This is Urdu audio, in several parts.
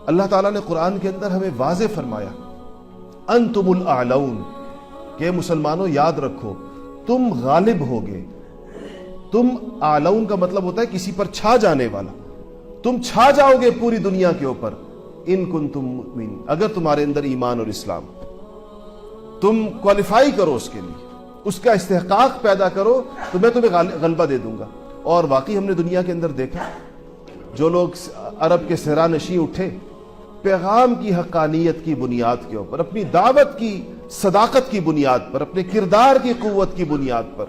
اللہ تعالیٰ نے قرآن کے اندر ہمیں واضح فرمایا انتم الاعلون کہ مسلمانوں یاد رکھو تم غالب ہوگے. تم اعلون کا مطلب ہوتا ہے کسی پر چھا جانے والا. تم چھا جاؤ گے پوری دنیا کے اوپر ان کنتم مؤمنین، اگر تمہارے اندر ایمان اور اسلام. تم کوالیفائی کرو اس کے لیے، اس کا استحقاق پیدا کرو تو میں تمہیں غلبہ دے دوں گا. اور واقعی ہم نے دنیا کے اندر دیکھا جو لوگ عرب کے صحرا نشین اٹھے پیغام کی حقانیت کی بنیاد کے اوپر، اپنی دعوت کی صداقت کی بنیاد پر، اپنے کردار کی قوت کی بنیاد پر،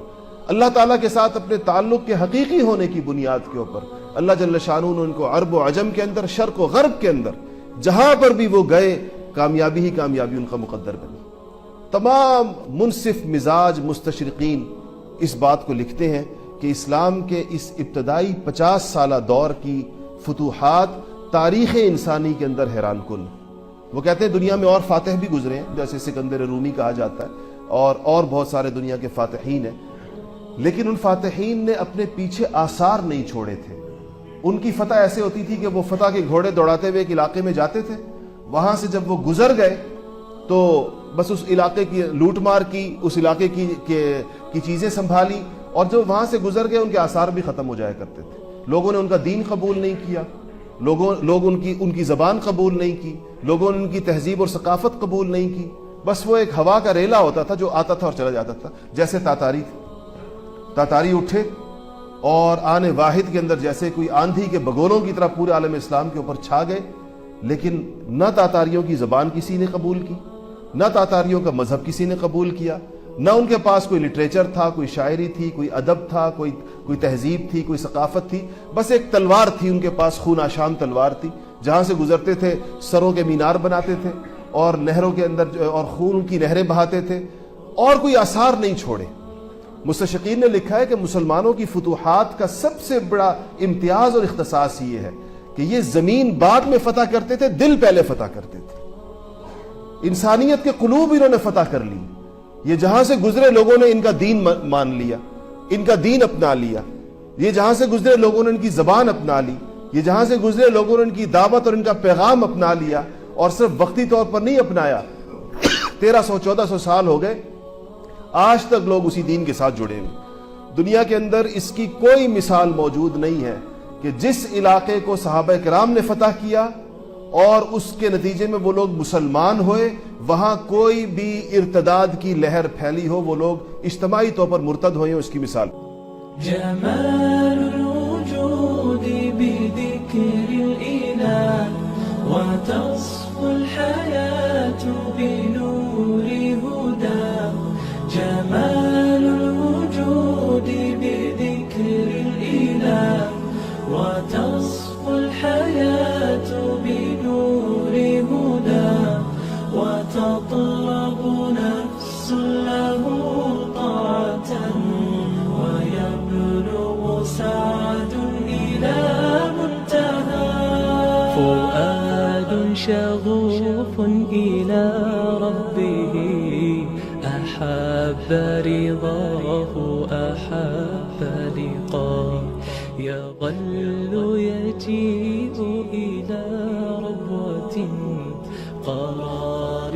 اللہ تعالیٰ کے ساتھ اپنے تعلق کے حقیقی ہونے کی بنیاد کے اوپر، اللہ جل شانہ نے ان کو عرب و عجم کے اندر، شرق و غرب کے اندر جہاں پر بھی وہ گئے کامیابی ہی کامیابی ان کا مقدر بنی. تمام منصف مزاج مستشرقین اس بات کو لکھتے ہیں کہ اسلام کے اس ابتدائی 50 سالہ دور کی فتوحات تاریخ انسانی کے اندر حیران کن. وہ کہتے ہیں دنیا میں اور فاتح بھی گزرے ہیں جیسے سکندر رومی کہا جاتا ہے اور بہت سارے دنیا کے فاتحین ہیں، لیکن ان فاتحین نے اپنے پیچھے آثار نہیں چھوڑے تھے. ان کی فتح ایسے ہوتی تھی کہ وہ فتح کے گھوڑے دوڑاتے ہوئے ایک علاقے میں جاتے تھے، وہاں سے جب وہ گزر گئے تو بس اس علاقے کی لوٹ مار کی، اس علاقے کی چیزیں سنبھالی، اور جب وہاں سے گزر گئے ان کے آثار بھی ختم ہو جایا کرتے تھے. لوگوں نے ان کا دین قبول نہیں کیا، لوگ ان کی زبان قبول نہیں کی، لوگوں نے ان کی تہذیب اور ثقافت قبول نہیں کی. بس وہ ایک ہوا کا ریلا ہوتا تھا جو آتا تھا اور چلا جاتا تھا. جیسے تاتاری اٹھے اور آنے واحد کے اندر جیسے کوئی آندھی کے بگولوں کی طرح پورے عالم اسلام کے اوپر چھا گئے، لیکن نہ تاتاریوں کی زبان کسی نے قبول کی، نہ تاتاریوں کا مذہب کسی نے قبول کیا، نہ ان کے پاس کوئی لٹریچر تھا، کوئی شاعری تھی، کوئی ادب تھا، کوئی تہذیب تھی، کوئی ثقافت تھی. بس ایک تلوار تھی ان کے پاس، خون آشام تلوار تھی، جہاں سے گزرتے تھے سروں کے مینار بناتے تھے اور نہروں کے اندر اور خون کی نہریں بہاتے تھے، اور کوئی آثار نہیں چھوڑے. مستشرقین نے لکھا ہے کہ مسلمانوں کی فتوحات کا سب سے بڑا امتیاز اور اختصاص یہ ہے کہ یہ زمین بعد میں فتح کرتے تھے، دل پہلے فتح کرتے تھے. انسانیت کے قلوب انہوں نے فتح کر لی. یہ جہاں سے گزرے لوگوں نے ان کا دین مان لیا، ان کا دین اپنا لیا. یہ جہاں سے گزرے لوگوں نے ان کی زبان اپنا لی. یہ جہاں سے گزرے لوگوں نے ان کی دعوت اور ان کا پیغام اپنا لیا، اور صرف وقتی طور پر نہیں اپنایا. 1300-1400 سال ہو گئے، آج تک لوگ اسی دین کے ساتھ جڑے ہوئے. دنیا کے اندر اس کی کوئی مثال موجود نہیں ہے کہ جس علاقے کو صحابہ کرام نے فتح کیا اور اس کے نتیجے میں وہ لوگ مسلمان ہوئے، وہاں کوئی بھی ارتداد کی لہر پھیلی ہو، وہ لوگ اجتماعی طور پر مرتد ہوئے. اس کی مثال جمال الوجود بذكر الإله وتصفو الحياة بنور هداه. جمال الوجود بذكر الإله وتصفو الحياة بنور هداه. وتطلب نفس له طاعة ويبلغ سعد إلى منتهى. فؤاد شغوف إلى ربه أحب رضاه أحب لقاه. يظل يجيء إلى ربوة قرار